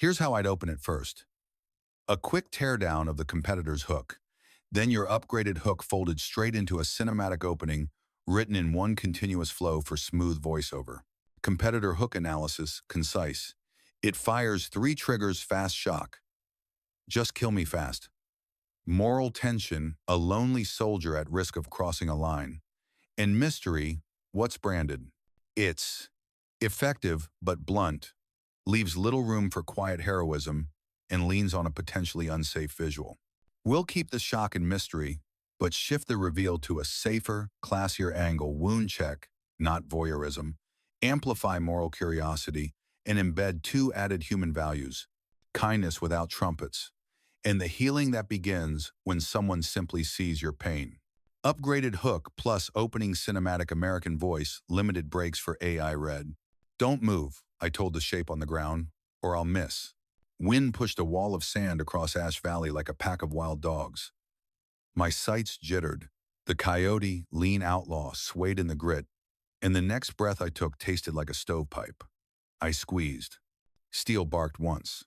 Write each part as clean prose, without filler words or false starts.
Here's how I'd open it first. A quick teardown of the competitor's hook. Then your upgraded hook folded straight into a cinematic opening written in one continuous flow for smooth voiceover. Competitor hook analysis, concise. It fires 3 triggers, fast shock. Just kill me fast. Moral tension, a lonely soldier at risk of crossing a line. And mystery, what's branded? It's effective but blunt, leaves little room for quiet heroism, and leans on a potentially unsafe visual. We'll keep the shock and mystery, but shift the reveal to a safer, classier angle, wound check, not voyeurism, amplify moral curiosity, and embed 2 added human values, kindness without trumpets, and the healing that begins when someone simply sees your pain. Upgraded hook plus opening cinematic American voice, limited breaks for AI read. Don't move, I told the shape on the ground, or I'll miss. Wind pushed a wall of sand across Ash Valley like a pack of wild dogs. My sights jittered. The coyote, lean outlaw, swayed in the grit, and the next breath I took tasted like a stovepipe. I squeezed. Steel barked once.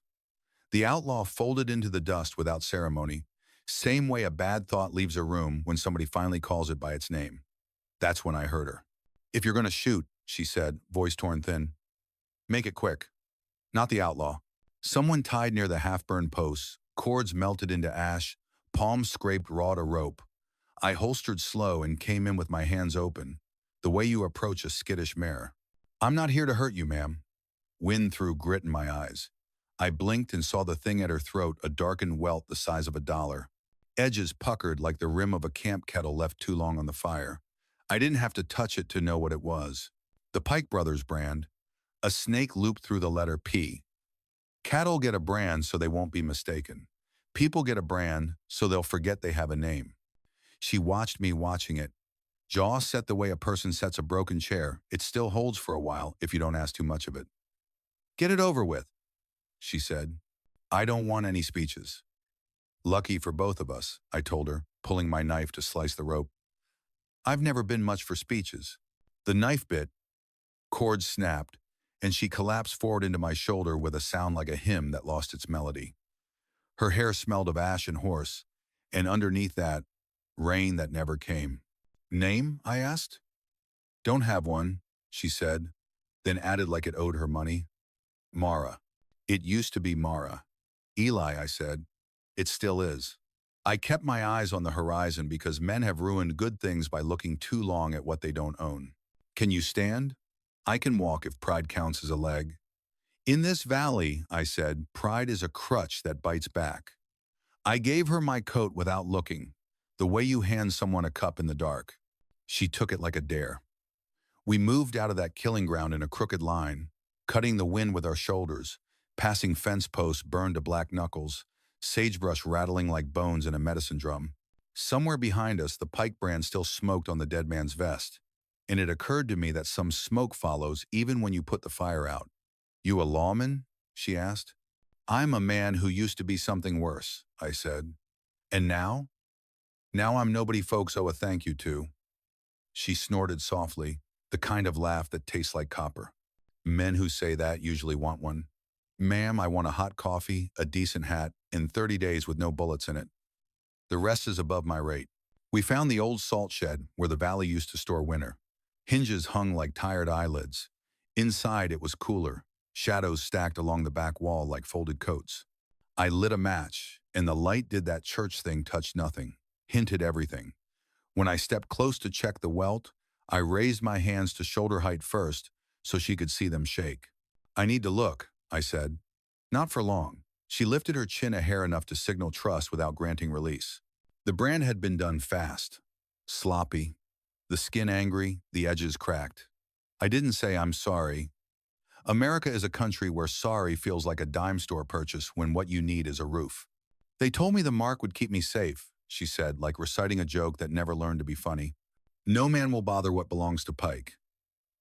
The outlaw folded into the dust without ceremony, same way a bad thought leaves a room when somebody finally calls it by its name. That's when I heard her. "If you're going to shoot," she said, voice torn thin, "make it quick." Not the outlaw. Someone tied near the half-burned posts, cords melted into ash, palms scraped raw to rope. I holstered slow and came in with my hands open, the way you approach a skittish mare. "I'm not here to hurt you, ma'am." Wind threw grit in my eyes. I blinked and saw the thing at her throat, a darkened welt the size of a dollar. Edges puckered like the rim of a camp kettle left too long on the fire. I didn't have to touch it to know what it was. The Pike Brothers brand. A snake looped through the letter P. Cattle get a brand so they won't be mistaken. People get a brand so they'll forget they have a name. She watched me watching it. Jaw set the way a person sets a broken chair. It still holds for a while if you don't ask too much of it. "Get it over with," she said. "I don't want any speeches." "Lucky for both of us," I told her, pulling my knife to slice the rope. "I've never been much for speeches." The knife bit, cords snapped, and she collapsed forward into my shoulder with a sound like a hymn that lost its melody. Her hair smelled of ash and horse, and underneath that, rain that never came. "Name?" I asked. "Don't have one," she said, then added like it owed her money. "Mara. It used to be Mara." "Eli," I said. "It still is." I kept my eyes on the horizon because men have ruined good things by looking too long at what they don't own. "Can you stand?" "I can walk if pride counts as a leg." "In this valley," I said, "pride is a crutch that bites back." I gave her my coat without looking, the way you hand someone a cup in the dark. She took it like a dare. We moved out of that killing ground in a crooked line, cutting the wind with our shoulders, passing fence posts burned to black knuckles, sagebrush rattling like bones in a medicine drum. Somewhere behind us, the Pike brand still smoked on the dead man's vest, and it occurred to me that some smoke follows even when you put the fire out. "You a lawman?" she asked. "I'm a man who used to be something worse," I said. "And now?" "Now I'm nobody folks owe a thank you to." She snorted softly, the kind of laugh that tastes like copper. Men who say that usually want one. "Ma'am, I want a hot coffee, a decent hat, in 30 days with no bullets in it. The rest is above my rate." We found the old salt shed where the valley used to store winter. Hinges hung like tired eyelids. Inside it was cooler, shadows stacked along the back wall like folded coats. I lit a match, and the light did that church thing, touched nothing, hinted everything. When I stepped close to check the welt, I raised my hands to shoulder height first so she could see them shake. "I need to look," I said. "Not for long." She lifted her chin a hair enough to signal trust without granting release. The brand had been done fast, sloppy, the skin angry, the edges cracked. I didn't say "I'm sorry." America is a country where sorry feels like a dime store purchase when what you need is a roof. "They told me the mark would keep me safe," she said, like reciting a joke that never learned to be funny. "No man will bother what belongs to Pike."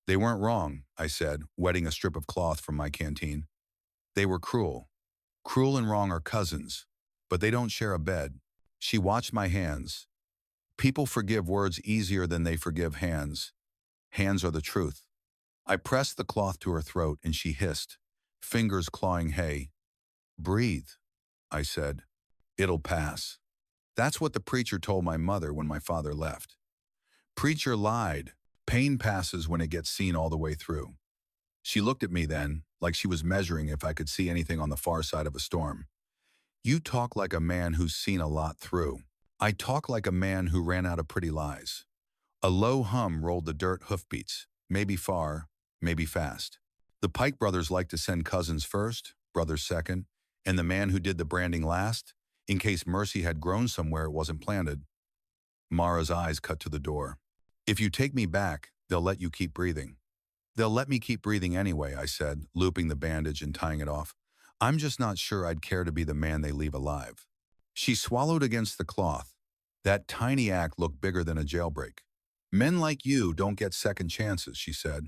"They weren't wrong," I said, wetting a strip of cloth from my canteen. "They were cruel. Cruel and wrong are cousins, but they don't share a bed." She watched my hands. People forgive words easier than they forgive hands. Hands are the truth. I pressed the cloth to her throat and she hissed, fingers clawing hay. Breathe, I said. It'll pass. That's what the preacher told my mother when my father left. Preacher lied. Pain passes when it gets seen all the way through. She looked at me then, like she was measuring if I could see anything on the far side of a storm. You talk like a man who's seen a lot through. I talk like a man who ran out of pretty lies. A low hum rolled the dirt hoofbeats, maybe far, maybe fast. The Pike brothers liked to send cousins first, brothers second, and the man who did the branding last, in case mercy had grown somewhere it wasn't planted. Mara's eyes cut to the door. If you take me back, they'll let you keep breathing. They'll let me keep breathing anyway, I said, looping the bandage and tying it off. I'm just not sure I'd care to be the man they leave alive. She swallowed against the cloth. That tiny act looked bigger than a jailbreak. Men like you don't get second chances, she said.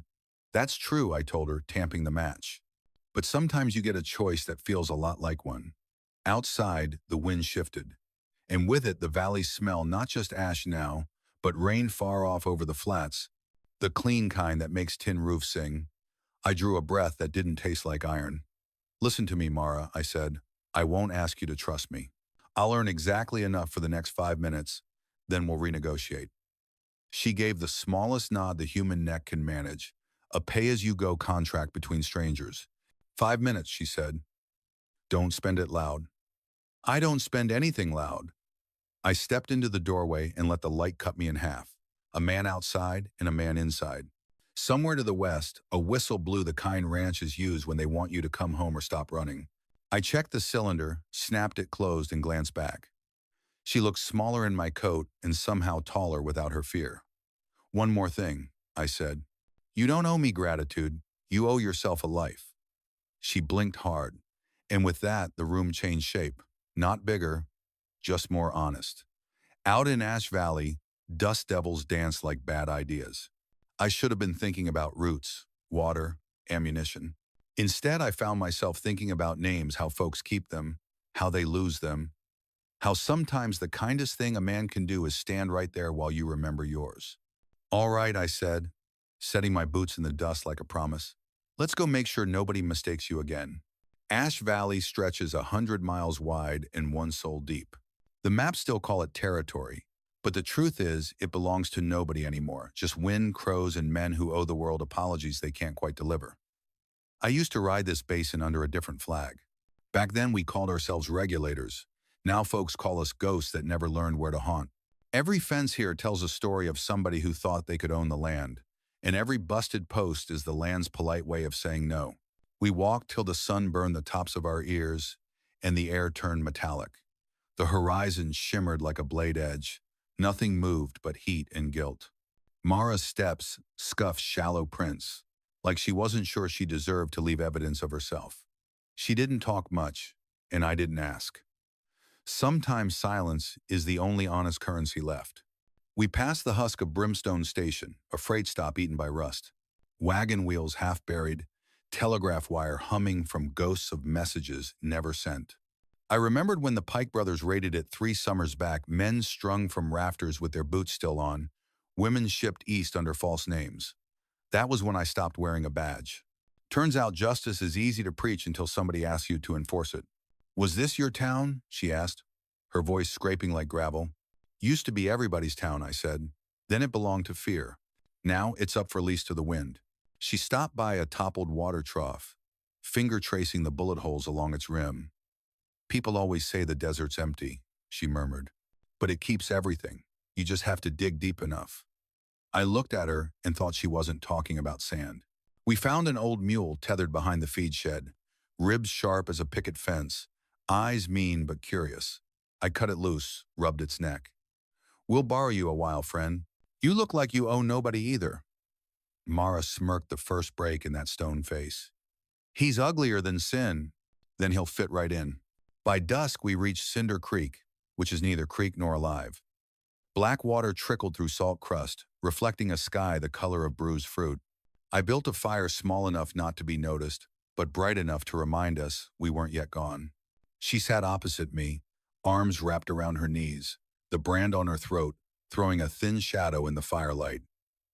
That's true, I told her, tamping the match. But sometimes you get a choice that feels a lot like one. Outside, the wind shifted, and with it the valley's smell, not just ash now, but rain far off over the flats, the clean kind that makes tin roofs sing. I drew a breath that didn't taste like iron. Listen to me, Mara, I said. I won't ask you to trust me. I'll earn exactly enough for the next 5 minutes, then we'll renegotiate. She gave the smallest nod the human neck can manage, a pay-as-you-go contract between strangers. 5 minutes, she said. Don't spend it loud. I don't spend anything loud. I stepped into the doorway and let the light cut me in half, a man outside and a man inside. Somewhere to the west, a whistle blew the kind ranches use when they want you to come home or stop running. I checked the cylinder, snapped it closed, and glanced back. She looked smaller in my coat and somehow taller without her fear. One more thing, I said. You don't owe me gratitude. You owe yourself a life. She blinked hard, and with that, the room changed shape. Not bigger, just more honest. Out in Ash Valley, dust devils danced like bad ideas. I should have been thinking about roots, water, ammunition. Instead, I found myself thinking about names, how folks keep them, how they lose them, how sometimes the kindest thing a man can do is stand right there while you remember yours. All right, I said, setting my boots in the dust like a promise. Let's go make sure nobody mistakes you again. Ash Valley stretches 100 miles wide and 1 soul deep. The maps still call it territory, but the truth is it belongs to nobody anymore, just wind, crows, and men who owe the world apologies they can't quite deliver. I used to ride this basin under a different flag. Back then we called ourselves regulators. Now folks call us ghosts that never learned where to haunt. Every fence here tells a story of somebody who thought they could own the land, and every busted post is the land's polite way of saying no. We walked till the sun burned the tops of our ears and the air turned metallic. The horizon shimmered like a blade edge. Nothing moved but heat and guilt. Mara's steps scuffed shallow prints, like she wasn't sure she deserved to leave evidence of herself. She didn't talk much, and I didn't ask. Sometimes silence is the only honest currency left. We passed the husk of Brimstone Station, a freight stop eaten by rust. Wagon wheels half buried, telegraph wire humming from ghosts of messages never sent. I remembered when the Pike brothers raided it 3 summers back, men strung from rafters with their boots still on, women shipped east under false names. That was when I stopped wearing a badge. Turns out justice is easy to preach until somebody asks you to enforce it. Was this your town? She asked, her voice scraping like gravel. Used to be everybody's town, I said. Then it belonged to fear. Now it's up for lease to the wind. She stopped by a toppled water trough, finger tracing the bullet holes along its rim. People always say the desert's empty, she murmured. But it keeps everything. You just have to dig deep enough. I looked at her and thought she wasn't talking about sand. We found an old mule tethered behind the feed shed, ribs sharp as a picket fence, eyes mean but curious. I cut it loose, rubbed its neck. We'll borrow you a while, friend. You look like you owe nobody either. Mara smirked the first break in that stone face. He's uglier than sin. Then he'll fit right in. By dusk, we reached Cinder Creek, which is neither creek nor alive. Black water trickled through salt crust, reflecting a sky the color of bruised fruit. I built a fire small enough not to be noticed, but bright enough to remind us we weren't yet gone. She sat opposite me, arms wrapped around her knees, the brand on her throat, throwing a thin shadow in the firelight.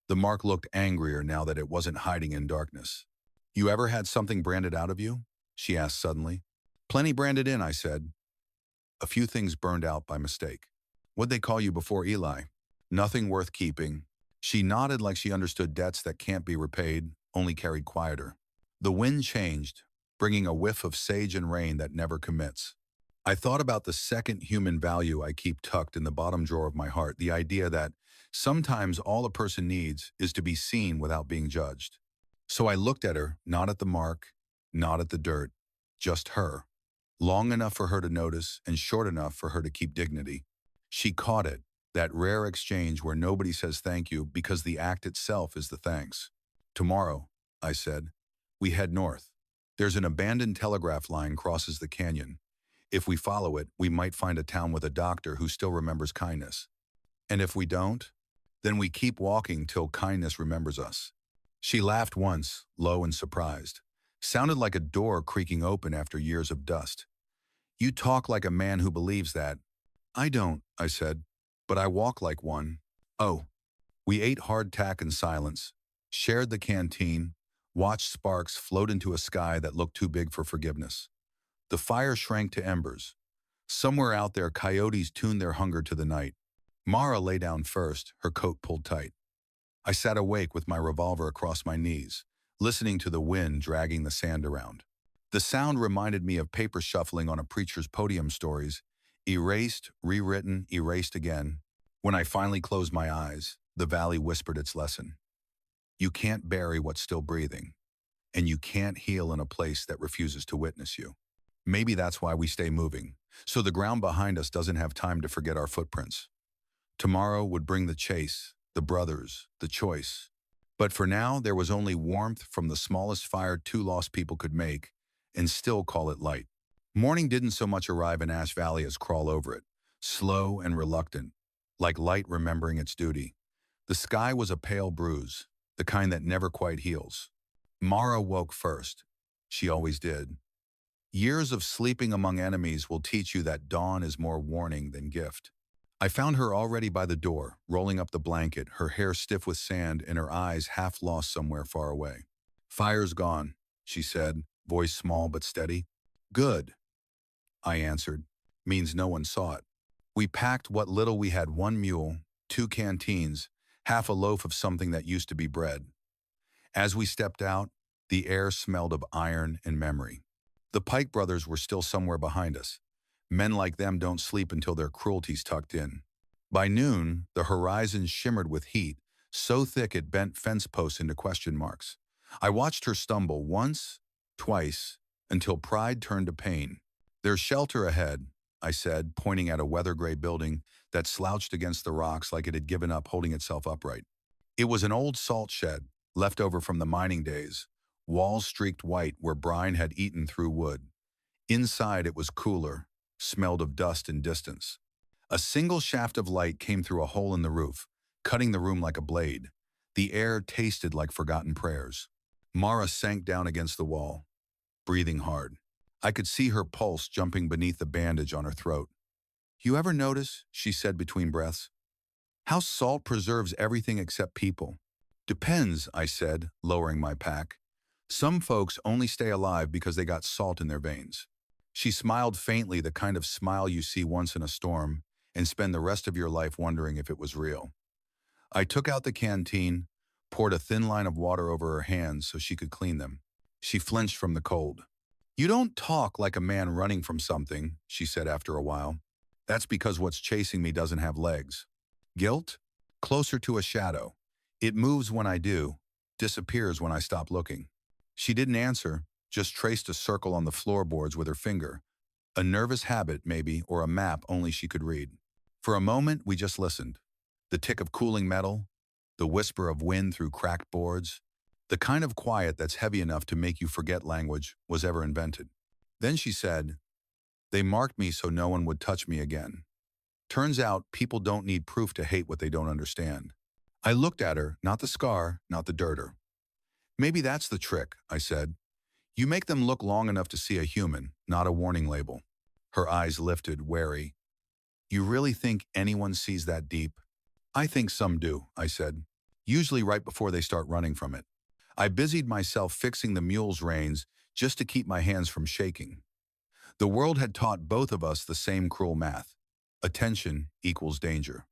The mark looked angrier now that it wasn't hiding in darkness. You ever had something branded out of you? She asked suddenly. Plenty branded in, I said. A few things burned out by mistake. What'd they call you before, Eli? Nothing worth keeping. She nodded like she understood debts that can't be repaid, only carried quieter. The wind changed, bringing a whiff of sage and rain that never commits. I thought about the second human value I keep tucked in the bottom drawer of my heart, the idea that sometimes all a person needs is to be seen without being judged. So I looked at her, not at the mark, not at the dirt, just her. Long enough for her to notice and short enough for her to keep dignity. She caught it, that rare exchange where nobody says thank you because the act itself is the thanks. Tomorrow, I said, we head north. There's an abandoned telegraph line crosses the canyon. If we follow it, we might find a town with a doctor who still remembers kindness. And if we don't, then we keep walking till kindness remembers us. She laughed once, low and surprised. Sounded like a door creaking open after years of dust. You talk like a man who believes that. I don't, I said, but I walk like one. Oh. We ate hardtack in silence, shared the canteen, watched sparks float into a sky that looked too big for forgiveness. The fire shrank to embers. Somewhere out there, coyotes tuned their hunger to the night. Mara lay down first, her coat pulled tight. I sat awake with my revolver across my knees, listening to the wind dragging the sand around. The sound reminded me of paper shuffling on a preacher's podium stories, erased, rewritten, erased again. When I finally closed my eyes, the valley whispered its lesson. You can't bury what's still breathing, and you can't heal in a place that refuses to witness you. Maybe that's why we stay moving, so the ground behind us doesn't have time to forget our footprints. Tomorrow would bring the chase, the brothers, the choice. But for now, there was only warmth from the smallest fire two lost people could make, and still call it light. Morning didn't so much arrive in Ash Valley as crawl over it, slow and reluctant, like light remembering its duty. The sky was a pale bruise, the kind that never quite heals. Mara woke first. She always did. Years of sleeping among enemies will teach you that dawn is more warning than gift. I found her already by the door, rolling up the blanket, her hair stiff with sand and her eyes half lost somewhere far away. Fire's gone, she said, voice small but steady. Good, I answered. Means no one saw it. We packed what little we had: one mule, 2 canteens, half a loaf of something that used to be bread. As we stepped out, the air smelled of iron and memory. The Pike brothers were still somewhere behind us. Men like them don't sleep until their cruelty's tucked in. By noon, the horizon shimmered with heat, so thick it bent fence posts into question marks. I watched her stumble once, twice, until pride turned to pain. There's shelter ahead, I said, pointing at a weather-gray building that slouched against the rocks like it had given up holding itself upright. It was an old salt shed, left over from the mining days, walls streaked white where brine had eaten through wood. Inside it was cooler, smelled of dust and distance. A single shaft of light came through a hole in the roof, cutting the room like a blade. The air tasted like forgotten prayers. Mara sank down against the wall, breathing hard. I could see her pulse jumping beneath the bandage on her throat. You ever notice, she said between breaths, how salt preserves everything except people? Depends, I said, lowering my pack. Some folks only stay alive because they got salt in their veins. She smiled faintly, the kind of smile you see once in a storm and spend the rest of your life wondering if it was real. I took out the canteen, poured a thin line of water over her hands so she could clean them. She flinched from the cold. You don't talk like a man running from something, she said after a while. That's because what's chasing me doesn't have legs. Guilt? Closer to a shadow. It moves when I do, disappears when I stop looking. She didn't answer, just traced a circle on the floorboards with her finger. A nervous habit, maybe, or a map only she could read. For a moment, we just listened. The tick of cooling metal, the whisper of wind through cracked boards, the kind of quiet that's heavy enough to make you forget language was ever invented. Then she said, they marked me so no one would touch me again. Turns out people don't need proof to hate what they don't understand. I looked at her, not the scar, not the dirter. Maybe that's the trick, I said. You make them look long enough to see a human, not a warning label. Her eyes lifted, wary. You really think anyone sees that deep? I think some do, I said, usually right before they start running from it. I busied myself fixing the mule's reins just to keep my hands from shaking. The world had taught both of us the same cruel math. Attention equals danger.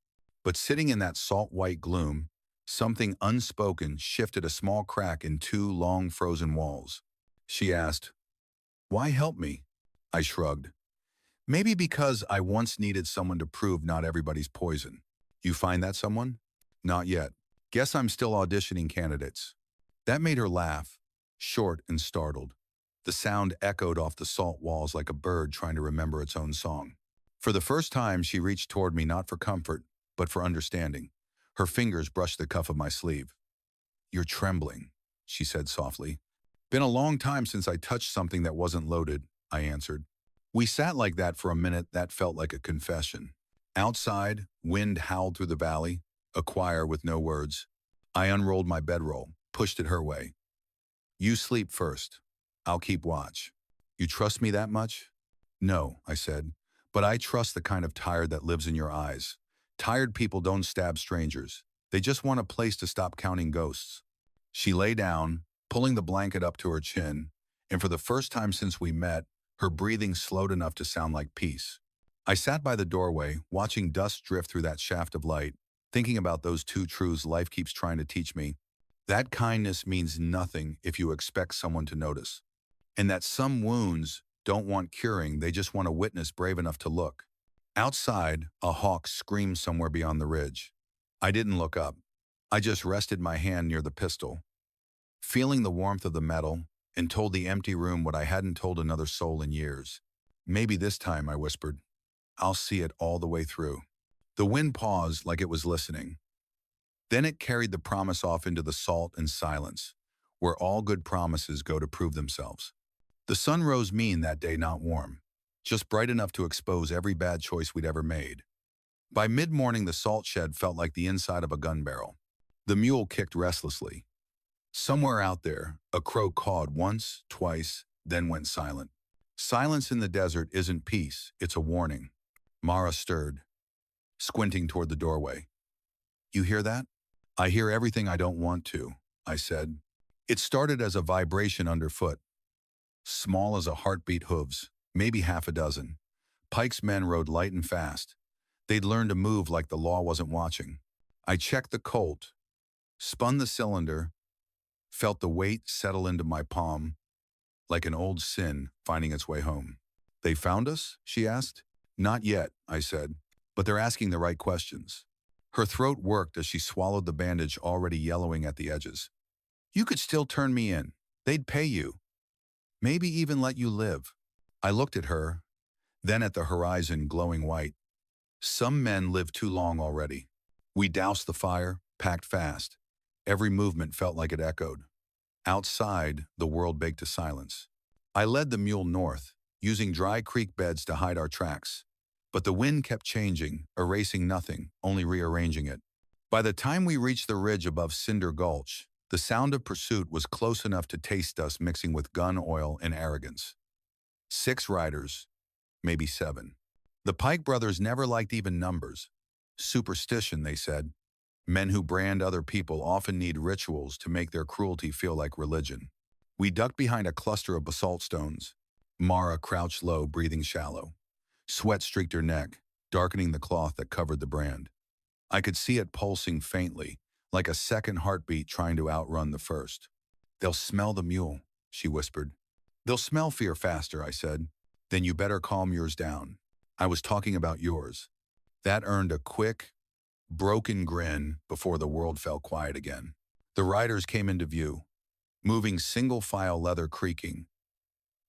But sitting in that salt-white gloom, something unspoken shifted a small crack in two long frozen walls. She asked, "Why help me?" I shrugged. "Maybe because I once needed someone to prove not everybody's poison." "You find that someone?" "Not yet. Guess I'm still auditioning candidates." That made her laugh, short and startled. The sound echoed off the salt walls like a bird trying to remember its own song. For the first time, she reached toward me not for comfort, but for understanding. Her fingers brushed the cuff of my sleeve. "You're trembling," she said softly. "Been a long time since I touched something that wasn't loaded," I answered. We sat like that for a minute that felt like a confession. Outside, wind howled through the valley, a choir with no words. I unrolled my bedroll, pushed it her way. "You sleep first. I'll keep watch." "You trust me that much?" "No," I said, "but I trust the kind of tired that lives in your eyes. Tired people don't stab strangers. They just want a place to stop counting ghosts." She lay down, pulling the blanket up to her chin, and for the first time since we met, her breathing slowed enough to sound like peace. I sat by the doorway, watching dust drift through that shaft of light, thinking about those two truths life keeps trying to teach me. That kindness means nothing if you expect someone to notice. And that some wounds don't want curing, they just want a witness brave enough to look. Outside, a hawk screamed somewhere beyond the ridge. I didn't look up. I just rested my hand near the pistol, feeling the warmth of the metal, and told the empty room what I hadn't told another soul in years. "Maybe this time," I whispered, "I'll see it all the way through." The wind paused like it was listening. Then it carried the promise off into the salt and silence, where all good promises go to prove themselves. The sun rose mean that day, not warm, just bright enough to expose every bad choice we'd ever made. By mid-morning, the salt shed felt like the inside of a gun barrel. The mule kicked restlessly. Somewhere out there, a crow cawed once, twice, then went silent. Silence in the desert isn't peace, it's a warning. Mara stirred, squinting toward the doorway. "You hear that?" "I hear everything I don't want to," I said. It started as a vibration underfoot, small as a heartbeat hooves, maybe half a dozen. Pike's men rode light and fast. They'd learned to move like the law wasn't watching. I checked the Colt, spun the cylinder, felt the weight settle into my palm, like an old sin finding its way home. "They found us?" she asked. "Not yet," I said, "but they're asking the right questions." Her throat worked as she swallowed the bandage already yellowing at the edges. "You could still turn me in. They'd pay you. Maybe even let you live." I looked at her, then at the horizon glowing white. Some men live too long already. We doused the fire, packed fast. Every movement felt like it echoed. Outside, the world baked to silence. I led the mule north, using dry creek beds to hide our tracks. But the wind kept changing, erasing nothing, only rearranging it. By the time we reached the ridge above Cinder Gulch, the sound of pursuit was close enough to taste dust mixing with gun oil and arrogance. 6 riders, maybe 7. The Pike brothers never liked even numbers. Superstition, they said. Men who brand other people often need rituals to make their cruelty feel like religion. We ducked behind a cluster of basalt stones. Mara crouched low, breathing shallow. Sweat streaked her neck, darkening the cloth that covered the brand. I could see it pulsing faintly, like a second heartbeat trying to outrun the first. "They'll smell the mule," she whispered. "They'll smell fear faster," I said. "Then you better calm yours down. I was talking about yours." That earned a quick, broken grin before the world fell quiet again. The riders came into view, moving single-file, leather creaking,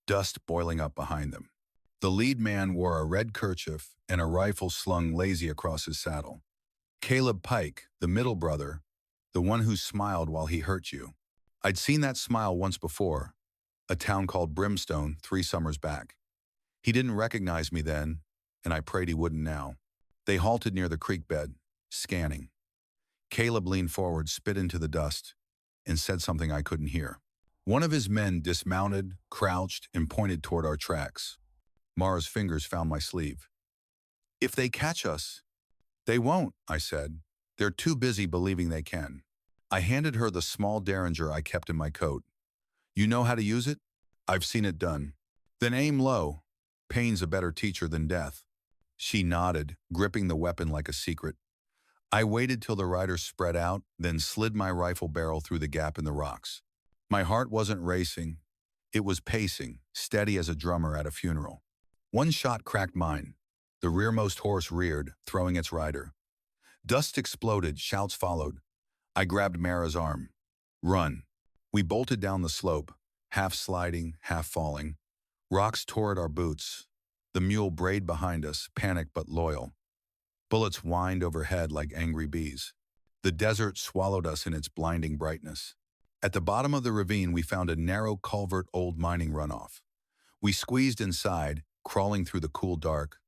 dust boiling up behind them. The lead man wore a red kerchief and a rifle slung lazy across his saddle. Caleb Pike, the middle brother, the one who smiled while he hurt you. I'd seen that smile once before, a town called Brimstone 3 summers back. He didn't recognize me then, and I prayed he wouldn't now. They halted near the creek bed, scanning. Caleb leaned forward, spit into the dust, and said something I couldn't hear. One of his men dismounted, crouched, and pointed toward our tracks. Mara's fingers found my sleeve. "If they catch us..." "They won't," I said. "They're too busy believing they can." I handed her the small derringer I kept in my coat. "You know how to use it?" "I've seen it done." "Then aim low. Pain's a better teacher than death. She nodded, gripping the weapon like a secret. I waited till the riders spread out, then slid my rifle barrel through the gap in the rocks. My heart wasn't racing. It was pacing, steady as a drummer at a funeral. One shot cracked mine. The rearmost horse reared, throwing its rider. Dust exploded, shouts followed. I grabbed Mara's arm. Run. We bolted down the slope, half sliding, half falling. Rocks tore at our boots. The mule brayed behind us, panicked but loyal. Bullets whined overhead like angry bees. The desert swallowed us in its blinding brightness. At the bottom of the ravine, we found a narrow culvert old mining runoff. We squeezed inside, crawling through the cool dark,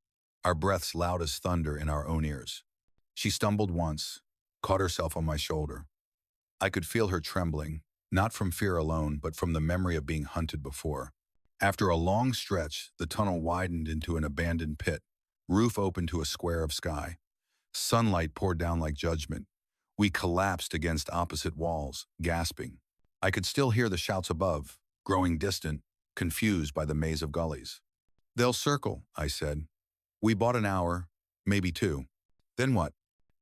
our breaths loud as thunder in our own ears. She stumbled once, caught herself on my shoulder. I could feel her trembling, not from fear alone, but from the memory of being hunted before. After a long stretch, the tunnel widened into an abandoned pit, roof open to a square of sky. Sunlight poured down like judgment. We collapsed against opposite walls, gasping. I could still hear the shouts above, growing distant, confused by the maze of gullies. "They'll circle," I said. "We bought an hour, maybe two. Then what?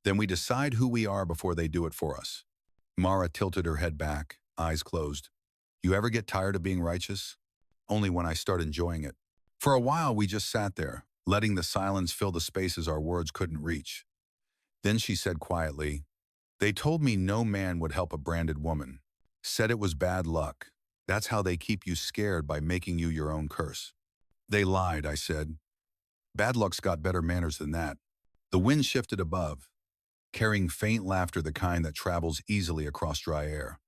Then we decide who we are before they do it for us." Mara tilted her head back, eyes closed. "You ever get tired of being righteous?" "Only when I start enjoying it." For a while, we just sat there, letting the silence fill the spaces our words couldn't reach. Then she said quietly, "They told me no man would help a branded woman. Said it was bad luck. That's how they keep you scared, by making you your own curse." "They lied," I said. "Bad luck's got better manners than that." The wind shifted above, carrying faint laughter, the kind that travels easily across dry air.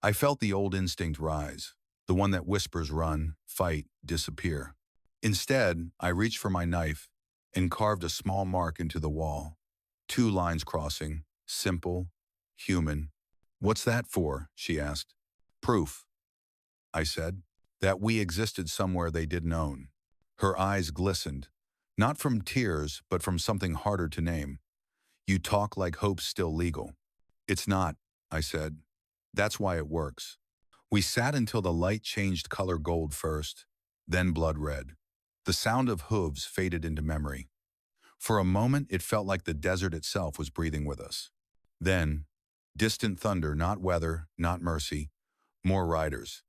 I felt the old instinct rise, the one that whispers run, fight, disappear. Instead, I reached for my knife and carved a small mark into the wall. 2 lines crossing, simple, human. "What's that for?" she asked. "Proof," I said, "that we existed somewhere they didn't own." Her eyes glistened, not from tears, but from something harder to name. "You talk like hope's still legal." "It's not," I said. "That's why it works." We sat until the light changed color, gold first, then blood red. The sound of hooves faded into memory. For a moment, it felt like the desert itself was breathing with us. Then, distant thunder, not weather, not mercy, more riders.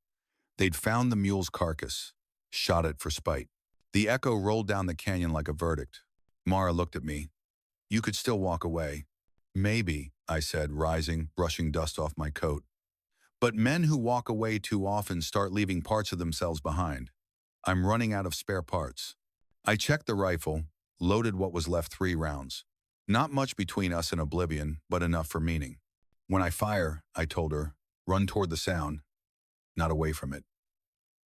They'd found the mule's carcass, shot it for spite. The echo rolled down the canyon like a verdict. Mara looked at me. "You could still walk away." "Maybe," I said, rising, brushing dust off my coat. "But men who walk away too often start leaving parts of themselves behind. I'm running out of spare parts." I checked the rifle, loaded what was left 3 rounds. Not much between us and oblivion, but enough for meaning. "When I fire," I told her, "run toward the sound, not away from it.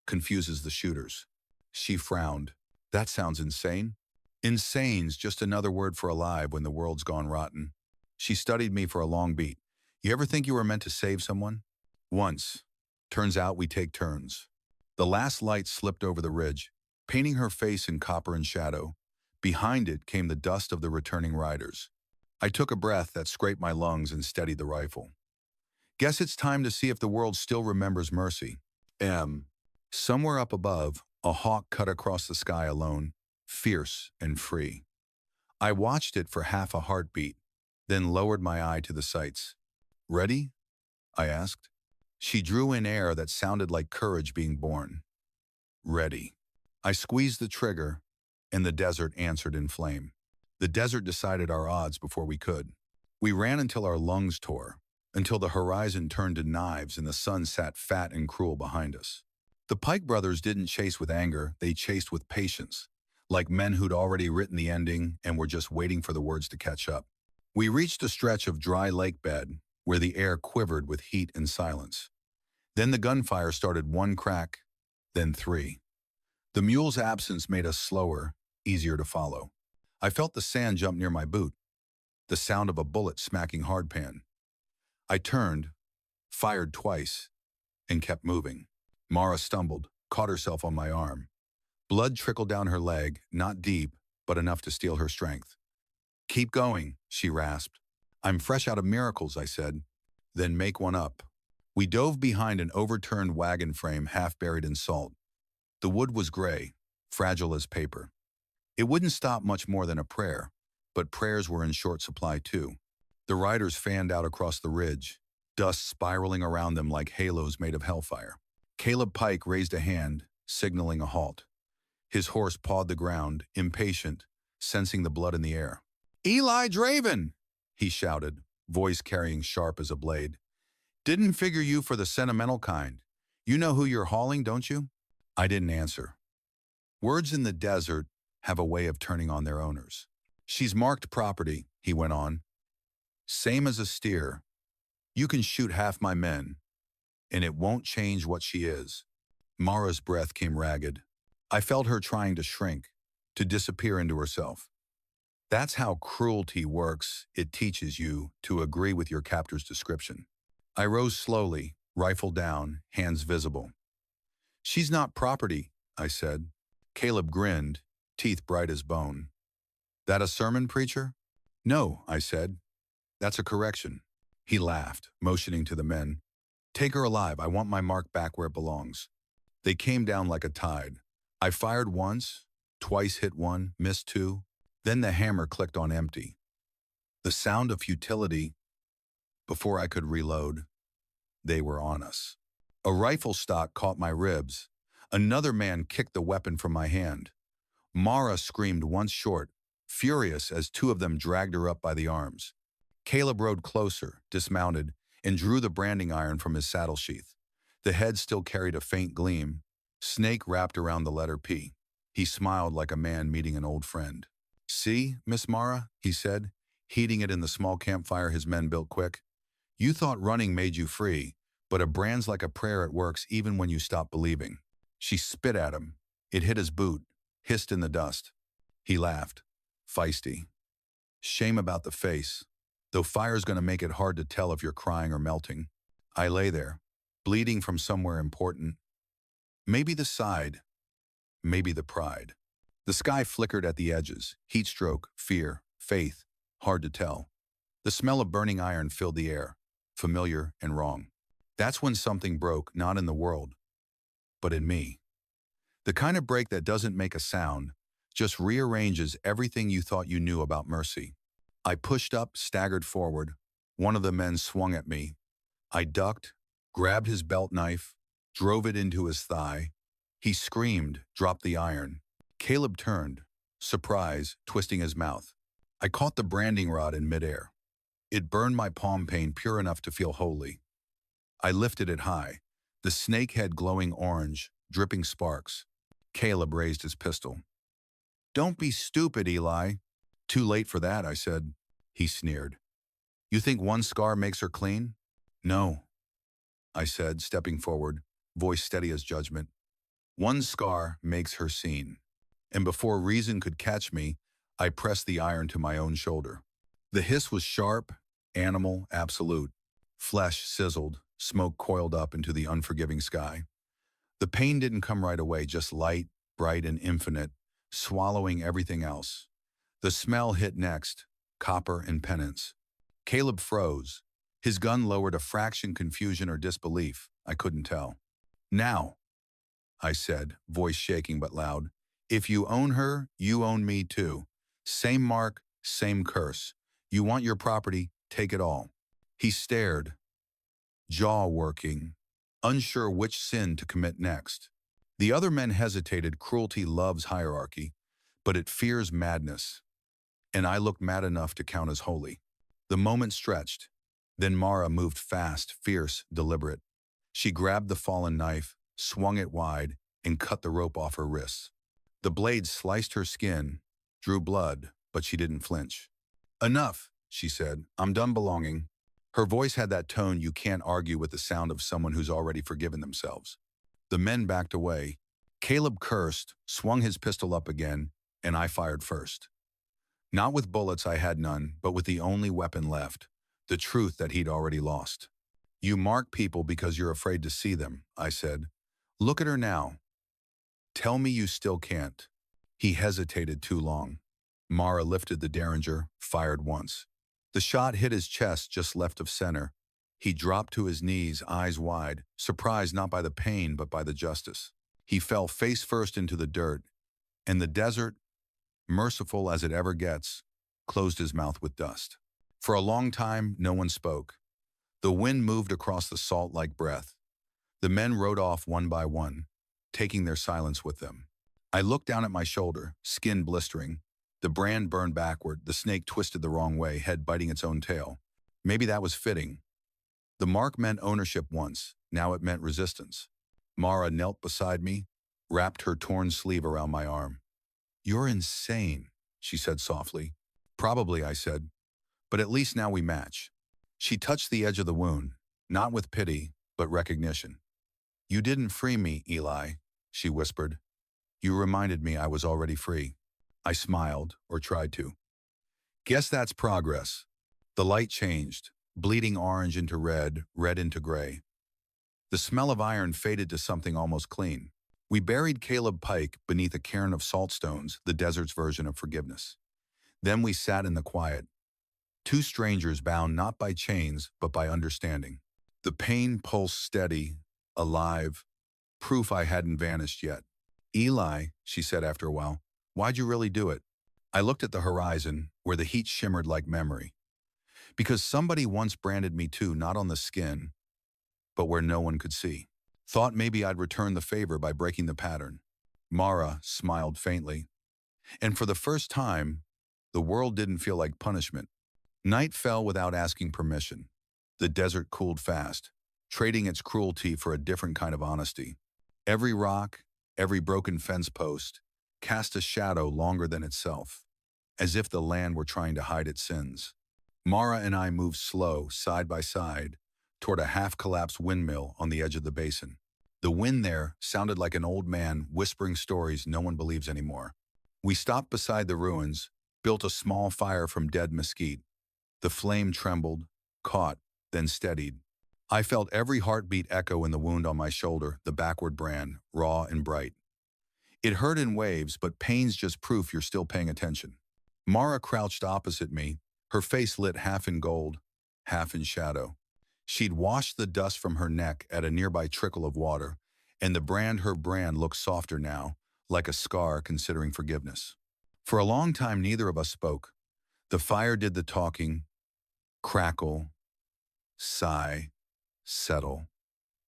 Confuses the shooters." She frowned. "That sounds insane." "Insane's just another word for alive when the world's gone rotten." She studied me for a long beat. "You ever think you were meant to save someone?" "Once. Turns out we take turns." The last light slipped over the ridge, painting her face in copper and shadow. Behind it came the dust of the returning riders. I took a breath that scraped my lungs and steadied the rifle. "Guess it's time to see if the world still remembers mercy." Somewhere up above, a hawk cut across the sky alone, fierce and free. I watched it for half a heartbeat, then lowered my eye to the sights. "Ready?" I asked. She drew in air that sounded like courage being born. "Ready." I squeezed the trigger, and the desert answered in flame. The desert decided our odds before we could. We ran until our lungs tore, until the horizon turned to knives and the sun sat fat and cruel behind us. The Pike brothers didn't chase with anger, they chased with patience, like men who'd already written the ending and were just waiting for the words to catch up. We reached a stretch of dry lake bed where the air quivered with heat and silence. Then the gunfire started, 1 crack, then 3. The mule's absence made us slower, easier to follow. I felt the sand jump near my boot, the sound of a bullet smacking hardpan. I turned, fired twice, and kept moving. Mara stumbled, caught herself on my arm. Blood trickled down her leg, not deep, but enough to steal her strength. "Keep going," she rasped. "I'm fresh out of miracles," I said. "Then make one up." We dove behind an overturned wagon frame half buried in salt. The wood was gray, fragile as paper. It wouldn't stop much more than a prayer, but prayers were in short supply too. The riders fanned out across the ridge, dust spiraling around them like halos made of hellfire. Caleb Pike raised a hand, signaling a halt. His horse pawed the ground, impatient, sensing the blood in the air. "Eli Draven!" he shouted, voice carrying sharp as a blade. "Didn't figure you for the sentimental kind. You know who you're hauling, don't you?" I didn't answer. Words in the desert have a way of turning on their owners. "She's marked property," he went on. "Same as a steer. You can shoot half my men, and it won't change what she is." Mara's breath came ragged. I felt her trying to shrink, to disappear into herself. That's how cruelty works. It teaches you to agree with your captor's description. I rose slowly, rifle down, hands visible. "She's not property," I said. Caleb grinned, teeth bright as bone. "That a sermon, preacher?" "No," I said. "That's a correction." He laughed, motioning to the men. "Take her alive. I want my mark back where it belongs." They came down like a tide. I fired once, twice hit one, missed two. Then the hammer clicked on empty. The sound of futility. Before I could reload, they were on us. A rifle stock caught my ribs. Another man kicked the weapon from my hand. Mara screamed once short, furious as two of them dragged her up by the arms. Caleb rode closer, dismounted, and drew the branding iron from his saddle sheath. The head still carried a faint gleam, snake wrapped around the letter P. He smiled like a man meeting an old friend. "See, Miss Mara," he said, heating it in the small campfire his men built quick. "You thought running made you free, but a brand's like a prayer, it works even when you stop believing." She spit at him. It hit his boot, hissed in the dust. He laughed, feisty. "Shame about the face, though fire's gonna make it hard to tell if you're crying or melting." I lay there, bleeding from somewhere important. Maybe the side, maybe the pride. The sky flickered at the edges, heat stroke, fear, faith, hard to tell. The smell of burning iron filled the air, familiar and wrong. That's when something broke, not in the world, but in me. The kind of break that doesn't make a sound, just rearranges everything you thought you knew about mercy. I pushed up, staggered forward. One of the men swung at me. I ducked, grabbed his belt knife, drove it into his thigh. He screamed, dropped the iron. Caleb turned, surprise, twisting his mouth. I caught the branding rod in midair. It burned my palm pain pure enough to feel holy. I lifted it high, the snake head glowing orange, dripping sparks. Caleb raised his pistol. "Don't be stupid, Eli." "Too late for that," I said. He sneered. "You think one scar makes her clean?" "No," I said, stepping forward, voice steady as judgment. "One scar makes her seen." And before reason could catch me, I pressed the iron to my own shoulder. The hiss was sharp, animal, absolute. Flesh sizzled, smoke coiled up into the unforgiving sky. The pain didn't come right away, just light, bright, and infinite, swallowing everything else. The smell hit next, copper and penance. Caleb froze. His gun lowered, a fraction confusion or disbelief. I couldn't tell. "Now," I said, voice shaking but loud. "If you own her, you own me too. Same mark, same curse. You want your property, take it all." He stared, jaw working, unsure which sin to commit next. The other men hesitated. Cruelty loves hierarchy, but it fears madness. And I looked mad enough to count as holy. The moment stretched. Then Mara moved fast, fierce, deliberate. She grabbed the fallen knife, swung it wide, and cut the rope off her wrists. The blade sliced her skin, drew blood, but she didn't flinch. "Enough," she said. "I'm done belonging." Her voice had that tone you can't argue with, the sound of someone who's already forgiven themselves. The men backed away. Caleb cursed, swung his pistol up again, and I fired first. Not with bullets, I had none, but with the only weapon left, the truth that he'd already lost. "You mark people because you're afraid to see them," I said. "Look at her now. Tell me you still can't." He hesitated too long. Mara lifted the Derringer, fired once. The shot hit his chest just left of center. He dropped to his knees, eyes wide, surprised not by the pain but by the justice. He fell face first into the dirt, And the desert, merciful as it ever gets, closed his mouth with dust. For a long time, no one spoke. The wind moved across the salt like breath. The men rode off one by one, taking their silence with them. I looked down at my shoulder, skin blistering. The brand burned backward, the snake twisted the wrong way, head biting its own tail. Maybe that was fitting. The mark meant ownership once, now it meant resistance. Mara knelt beside me, wrapped her torn sleeve around my arm. "You're insane," she said softly. "Probably," I said, "but at least now we match." She touched the edge of the wound, not with pity, but recognition. "You didn't free me, Eli," she whispered. "You reminded me I was already free." I smiled, or tried to. "Guess that's progress." The light changed, bleeding orange into red, red into gray. The smell of iron faded to something almost clean. We buried Caleb Pike beneath a cairn of saltstones, the desert's version of forgiveness. Then we sat in the quiet, two strangers bound not by chains, but by understanding. The pain pulsed steady, alive, proof I hadn't vanished yet. "Eli," she said after a while, "why'd you really do it?" I looked at the horizon, where the heat shimmered like memory. "Because somebody once branded me too, not on the skin, but where no one could see. Thought maybe I'd return the favor by breaking the pattern." Mara smiled faintly. And for the first time, the world didn't feel like punishment. Night fell without asking permission. The desert cooled fast, trading its cruelty for a different kind of honesty. Every rock, every broken fence post, cast a shadow longer than itself, as if the land were trying to hide its sins. Mara and I moved slow, side by side, toward a half-collapsed windmill on the edge of the basin. The wind there sounded like an old man whispering stories no one believes anymore. We stopped beside the ruins, built a small fire from dead mesquite. The flame trembled, caught, then steadied. I felt every heartbeat echo in the wound on my shoulder, the backward brand, raw and bright. It hurt in waves, but pain's just proof you're still paying attention. Mara crouched opposite me, her face lit half in gold, half in shadow. She'd washed the dust from her neck at a nearby trickle of water, and her brand looked softer now, like a scar considering forgiveness. For a long time, neither of us spoke. The fire did the talking, crackle, sigh, settle.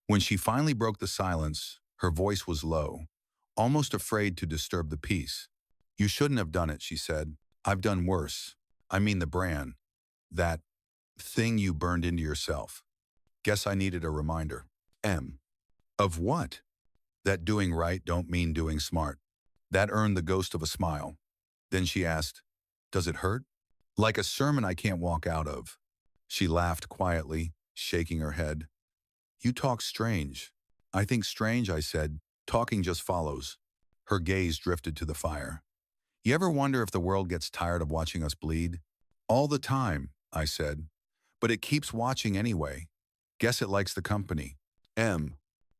When she finally broke the silence, her voice was low, almost afraid to disturb the peace. "You shouldn't have done it," she said. "I've done worse. I mean the brand. That thing you burned into yourself. Guess I needed a reminder." Of what? That doing right don't mean doing smart. That earned the ghost of a smile. Then she asked, "Does it hurt?" "Like a sermon I can't walk out of." She laughed quietly, shaking her head. "You talk strange." "I think strange," I said. "Talking just follows." Her gaze drifted to the fire. "You ever wonder if the world gets tired of watching us bleed?" "All the time," I said. "But it keeps watching anyway. Guess it likes the company."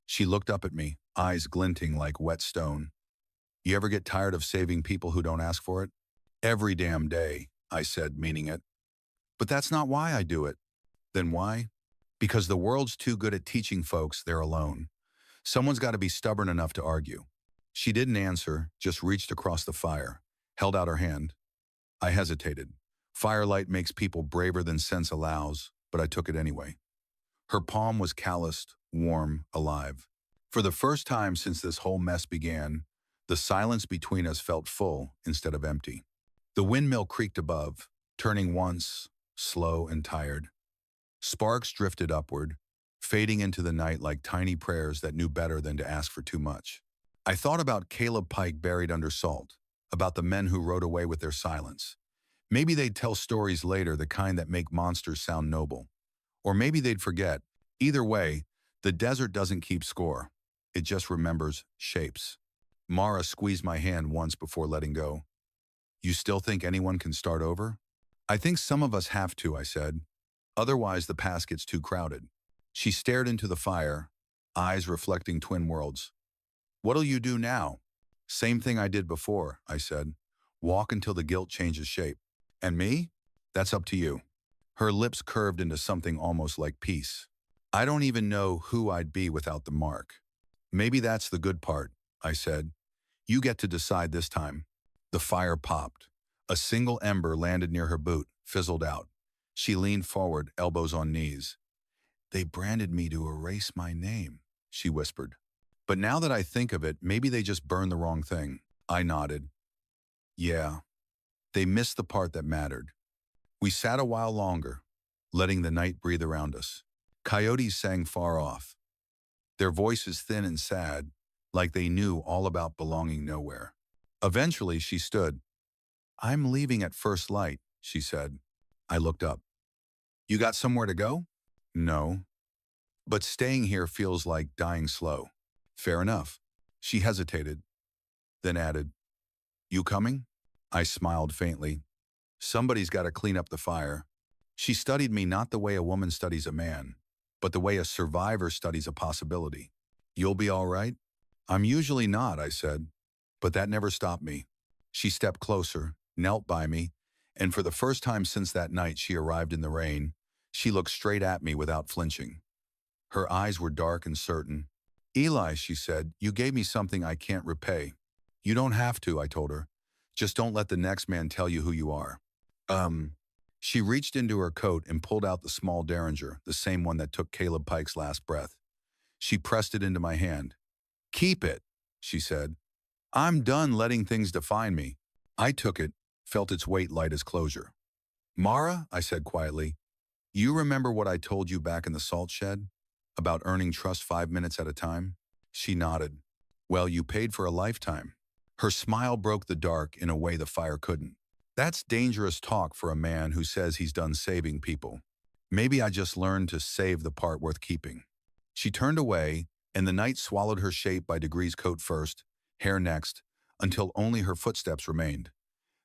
She looked up at me, eyes glinting like wet stone. "You ever get tired of saving people who don't ask for it?" "Every damn day," I said, meaning it. "But that's not why I do it." "Then why?" "Because the world's too good at teaching folks they're alone. Someone's got to be stubborn enough to argue." She didn't answer, just reached across the fire, held out her hand. I hesitated. Firelight makes people braver than sense allows, but I took it anyway. Her palm was calloused, warm, alive. For the first time since this whole mess began, the silence between us felt full instead of empty. The windmill creaked above, turning once, slow and tired. Sparks drifted upward, fading into the night like tiny prayers that knew better than to ask for too much. I thought about Caleb Pike buried under salt, about the men who rode away with their silence. Maybe they'd tell stories later, the kind that make monsters sound noble. Or maybe they'd forget. Either way, the desert doesn't keep score. It just remembers shapes. Mara squeezed my hand once before letting go. "You still think anyone can start over?" "I think some of us have to," I said. "Otherwise, the past gets too crowded." She stared into the fire, eyes reflecting twin worlds. "What'll you do now?" "Same thing I did before," I said. "Walk until the guilt changes shape." "And me?" "That's up to you." Her lips curved into something almost like peace. "I don't even know who I'd be without the mark." "Maybe that's the good part," I said. You get to decide this time. The fire popped. A single ember landed near her boot, fizzled out. She leaned forward, elbows on knees. They branded me to erase my name, she whispered. But now that I think of it, maybe they just burned the wrong thing. I nodded. Yeah, they missed the part that mattered. We sat a while longer, letting the night breathe around us. Coyotes sang far off, their voices thin and sad, like they knew all about belonging nowhere. Eventually, she stood. I'm leaving at first light, she said. I looked up. You got somewhere to go? No, but staying here feels like dying slow. Fair enough. She hesitated, then added, You coming? I smiled faintly. Somebody's got to clean up the fire. She studied me not the way a woman studies a man, but the way a survivor studies a possibility. You'll be all right? I'm usually not, I said, but that never stopped me. She stepped closer, knelt by me, and for the first time since that night she arrived in the rain, she looked straight at me without flinching. Her eyes were dark and certain. Eli, she said, you gave me something I can't repay. You don't have to, I told her. Just don't let the next man tell you who you are. She reached into her coat and pulled out the small derringer, the same one that took Caleb Pike's last breath. She pressed it into my hand. Keep it, she said. I'm done letting things define me. I took it, felt its weight light as closure. Mara, I said quietly, you remember what I told you back in the salt shed? About earning trust 5 minutes at a time? She nodded. Well, you paid for a lifetime. Her smile broke the dark in a way the fire couldn't. That's dangerous talk for a man who says he's done saving people. Maybe I just learned to save the part worth keeping. She turned away, and the night swallowed her shape by degrees, coat first, hair next, until only her footsteps remained.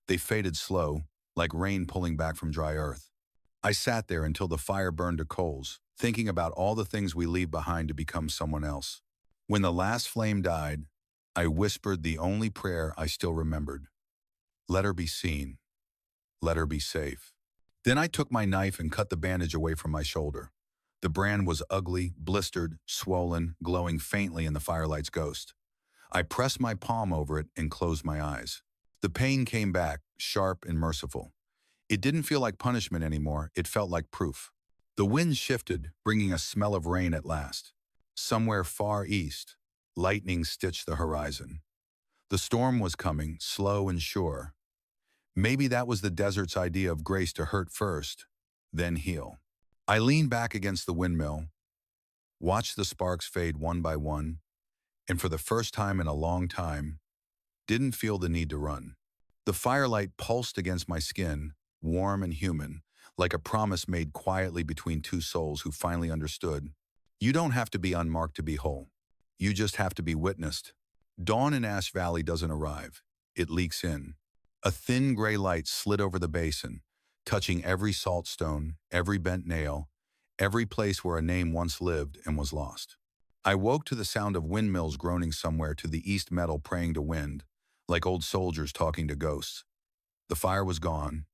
They faded slow, like rain pulling back from dry earth. I sat there until the fire burned to coals, thinking about all the things we leave behind to become someone else. When the last flame died, I whispered the only prayer I still remembered. Let her be seen. Let her be safe. Then I took my knife and cut the bandage away from my shoulder. The brand was ugly, blistered, swollen, glowing faintly in the firelight's ghost. I pressed my palm over it and closed my eyes. The pain came back, sharp and merciful. It didn't feel like punishment anymore, it felt like proof. The wind shifted, bringing a smell of rain at last. Somewhere far east, lightning stitched the horizon. The storm was coming, slow and sure. Maybe that was the desert's idea of grace, to hurt first, then heal. I leaned back against the windmill, watched the sparks fade one by one, and for the first time in a long time, didn't feel the need to run. The firelight pulsed against my skin, warm and human, like a promise made quietly between two souls who finally understood. You don't have to be unmarked to be whole. You just have to be witnessed. Dawn in Ash Valley doesn't arrive. It leaks in. A thin gray light slid over the basin, touching every salt stone, every bent nail, every place where a name once lived and was lost. I woke to the sound of windmills groaning somewhere to the east, metal praying to wind, like old soldiers talking to ghosts. The fire was gone.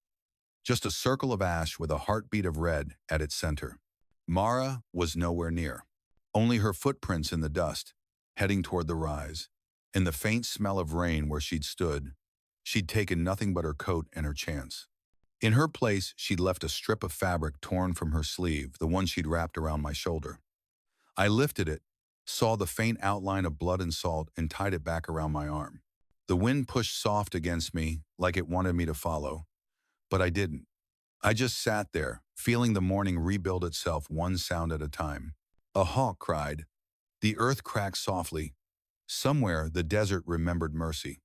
Just a circle of ash with a heartbeat of red at its center. Mara was nowhere near. Only her footprints in the dust, heading toward the rise, and the faint smell of rain where she'd stood. She'd taken nothing but her coat and her chance. In her place, she'd left a strip of fabric torn from her sleeve, the one she'd wrapped around my shoulder. I lifted it, saw the faint outline of blood and salt, and tied it back around my arm. The wind pushed soft against me, like it wanted me to follow. But I didn't. I just sat there, feeling the morning rebuild itself one sound at a time. A hawk cried. The earth cracked softly. Somewhere, the desert remembered mercy.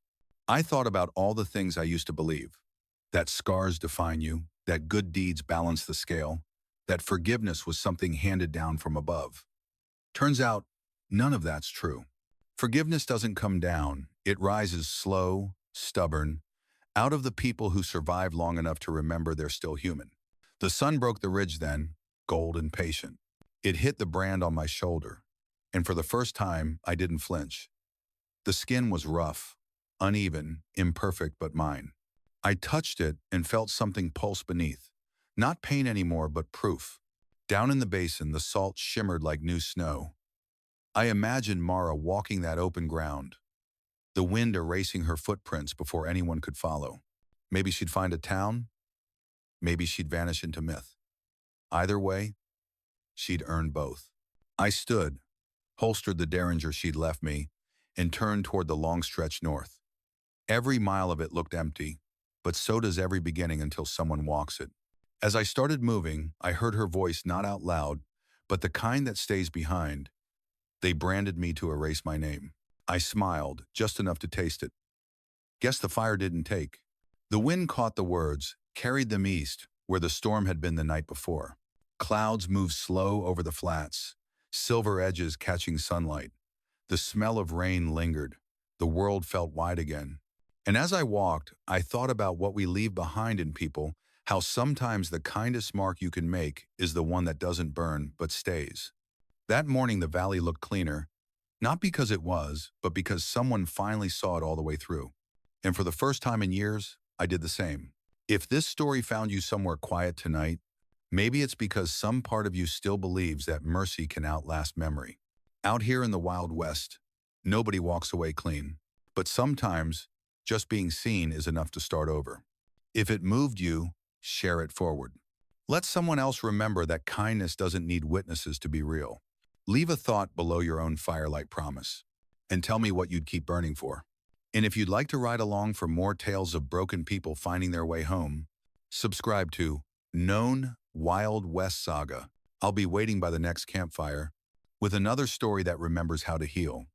I thought about all the things I used to believe. That scars define you, that good deeds balance the scale, that forgiveness was something handed down from above. Turns out, none of that's true. Forgiveness doesn't come down. It rises slow, stubborn, out of the people who survived long enough to remember they're still human. The sun broke the ridge then, gold and patient. It hit the brand on my shoulder, and for the first time, I didn't flinch. The skin was rough, uneven, imperfect, but mine. I touched it and felt something pulse beneath. Not pain anymore, but proof. Down in the basin, the salt shimmered like new snow. I imagined Mara walking that open ground. the wind erasing her footprints before anyone could follow. Maybe she'd find a town, maybe she'd vanish into myth. Either way, she'd earned both. I stood, holstered the derringer she'd left me, and turned toward the long stretch north. Every mile of it looked empty, but so does every beginning until someone walks it. As I started moving, I heard her voice not out loud, but the kind that stays behind. They branded me to erase my name. I smiled, just enough to taste it. Guess the fire didn't take. The wind caught the words, carried them east, where the storm had been the night before. Clouds moved slow over the flats, silver edges catching sunlight. The smell of rain lingered. The world felt wide again. And as I walked, I thought about what we leave behind in people, how sometimes the kindest mark you can make is the one that doesn't burn but stays. That morning the valley looked cleaner, not because it was, but because someone finally saw it all the way through. And for the first time in years, I did the same. If this story found you somewhere quiet tonight, maybe it's because some part of you still believes that mercy can outlast memory. Out here in the Wild West, nobody walks away clean. But sometimes, just being seen is enough to start over. If it moved you, share it forward. Let someone else remember that kindness doesn't need witnesses to be real. Leave a thought below your own firelight promise, and tell me what you'd keep burning for. And if you'd like to ride along for more tales of broken people finding their way home, subscribe to Known Wild West Saga. I'll be waiting by the next campfire with another story that remembers how to heal.